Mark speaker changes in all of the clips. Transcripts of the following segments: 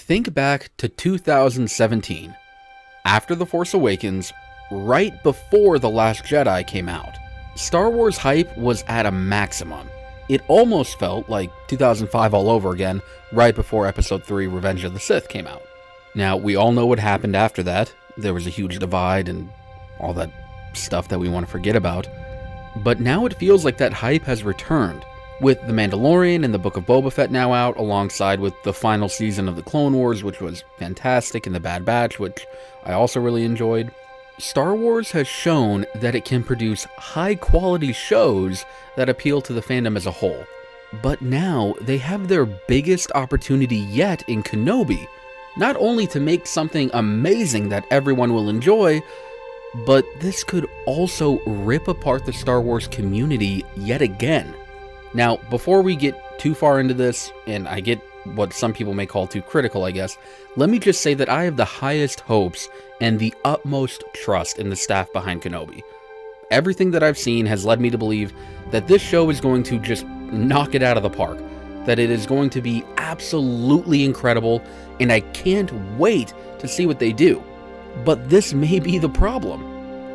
Speaker 1: Think back to 2017, After the Force Awakens, right before The Last Jedi came out. Star Wars hype was at a maximum. It almost felt like 2005 all over again, right before Episode 3 Revenge of the Sith came out. Now, we all know what happened after that. There was a huge divide and all that stuff that we want to forget about. But now it feels like that hype has returned, with The Mandalorian and the Book of Boba Fett now out, alongside with the final season of The Clone Wars, which was fantastic, and The Bad Batch, which I also really enjoyed. Star Wars has shown that it can produce high-quality shows that appeal to the fandom as a whole. But now, they have their biggest opportunity yet in Kenobi, not only to make something amazing that everyone will enjoy, but this could also rip apart the Star Wars community yet again. Now, before we get too far into this, and I get what some people may call too critical, I guess, let me just say that I have the highest hopes and the utmost trust in the staff behind Kenobi. Everything that I've seen has led me to believe that this show is going to just knock it out of the park, that it is going to be absolutely incredible, and I can't wait to see what they do. But this may be the problem.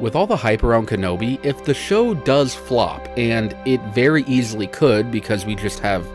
Speaker 1: With all the hype around Kenobi, if the show does flop, and it very easily could because we just have,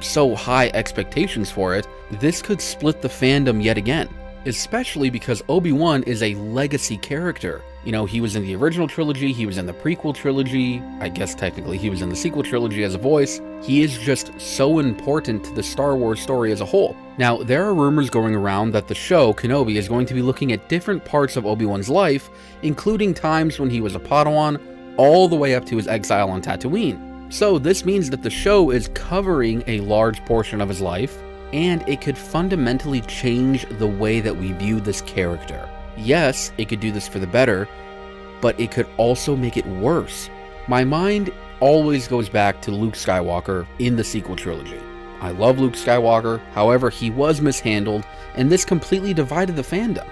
Speaker 1: so high expectations for it, this could split the fandom yet again. Especially because Obi Wan is a legacy character. He was in the original trilogy, he was in the prequel trilogy, I guess technically he was in the sequel trilogy as a voice. He is just so important to the Star Wars story as a whole. Now, there are rumors going around that the show, Kenobi, is going to be looking at different parts of Obi Wan's life, including times when he was a Padawan, all the way up to his exile on Tatooine. So this means that the show is covering a large portion of his life, and it could fundamentally change the way that we view this character. Yes, it could do this for the better, but it could also make it worse. My mind always goes back to Luke Skywalker in the sequel trilogy. I love Luke Skywalker, however, he was mishandled, and this completely divided the fandom.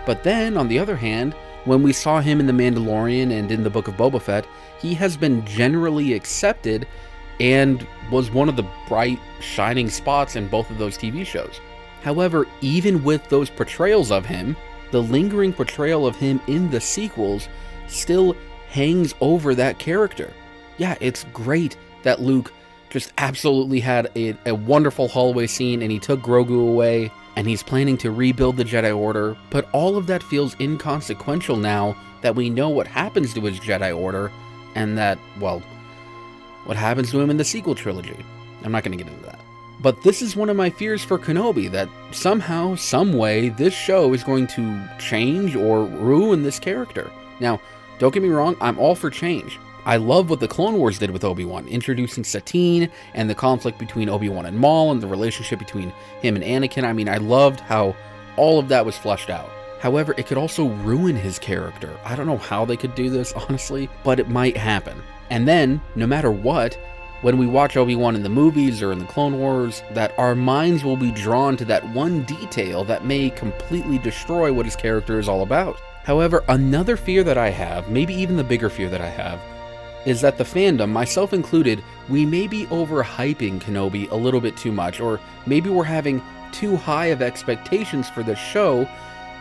Speaker 1: But then, on the other hand, when we saw him in The Mandalorian and in the Book of Boba Fett, he has been generally accepted and was one of the bright, shining spots in both of those TV shows. However, even with those portrayals of him, the lingering portrayal of him in the sequels still hangs over that character. Yeah, it's great that Luke just absolutely had a wonderful hallway scene and he took Grogu away and he's planning to rebuild the Jedi Order, but all of that feels inconsequential now that we know what happens to his Jedi Order and that, well, what happens to him in the sequel trilogy. I'm not going to get into that. But this is one of my fears for Kenobi, that somehow, some way, this show is going to change or ruin this character. Now, don't get me wrong, I'm all for change. I love what the Clone Wars did with Obi Wan, introducing Satine and the conflict between Obi Wan and Maul and the relationship between him and Anakin. I mean, I loved how all of that was fleshed out. However, it could also ruin his character. I don't know how they could do this, honestly, but it might happen. And then, no matter what, when we watch Obi Wan in the movies or in the Clone Wars, that our minds will be drawn to that one detail that may completely destroy what his character is all about. However, another fear that I have, maybe even the bigger fear that I have, is that the fandom, myself included, we may be overhyping Kenobi a little bit too much, or maybe we're having too high of expectations for this show,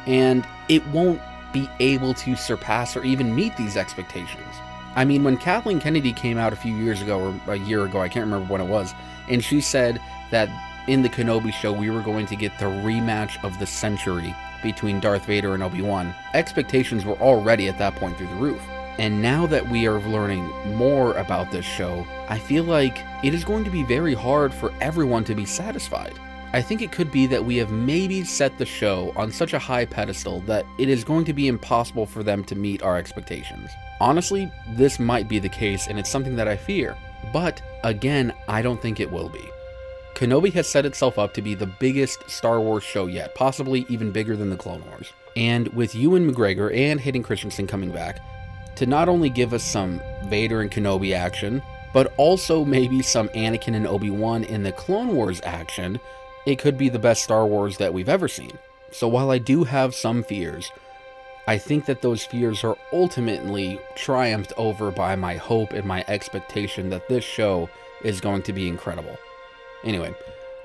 Speaker 1: and it won't be able to surpass or even meet these expectations. I mean, when Kathleen Kennedy came out a few years ago, or a year ago, I can't remember when it was, and she said that in the Kenobi show we were going to get the rematch of the century between Darth Vader and Obi Wan, expectations were already at that point through the roof. And now that we are learning more about this show, I feel like it is going to be very hard for everyone to be satisfied. I think it could be that we have maybe set the show on such a high pedestal that it is going to be impossible for them to meet our expectations. Honestly, this might be the case, and it's something that I fear. But, again, I don't think it will be. Kenobi has set itself up to be the biggest Star Wars show yet, possibly even bigger than the Clone Wars. And with Ewan McGregor and Hayden Christensen coming back, to not only give us some Vader and Kenobi action, but also maybe some Anakin and Obi-Wan in the Clone Wars action, it could be the best Star Wars that we've ever seen. So while I do have some fears, I think that those fears are ultimately triumphed over by my hope and my expectation that this show is going to be incredible. Anyway,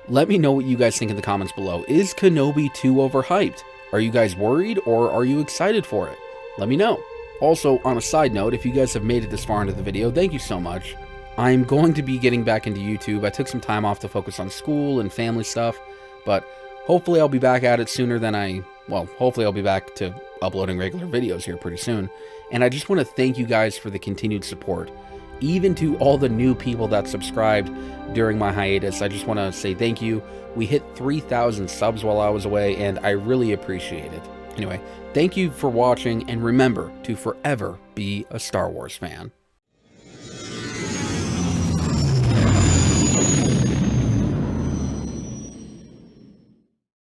Speaker 1: Let me know what you guys think in the comments below. Is Kenobi too overhyped? Are you guys worried, or are you excited for it? Let me know. Also, on a side note, if you guys have made it this far into the video, thank you so much. I'm going to be getting back into YouTube. I took some time off to focus on school and family stuff, but hopefully I'll be back at it sooner than hopefully I'll be back to uploading regular videos here pretty soon. And I just want to thank you guys for the continued support. Even to all the new people that subscribed during my hiatus, I just want to say thank you. We hit 3,000 subs while I was away, and I really appreciate it. Anyway, thank you for watching, and remember to forever be a Star Wars fan.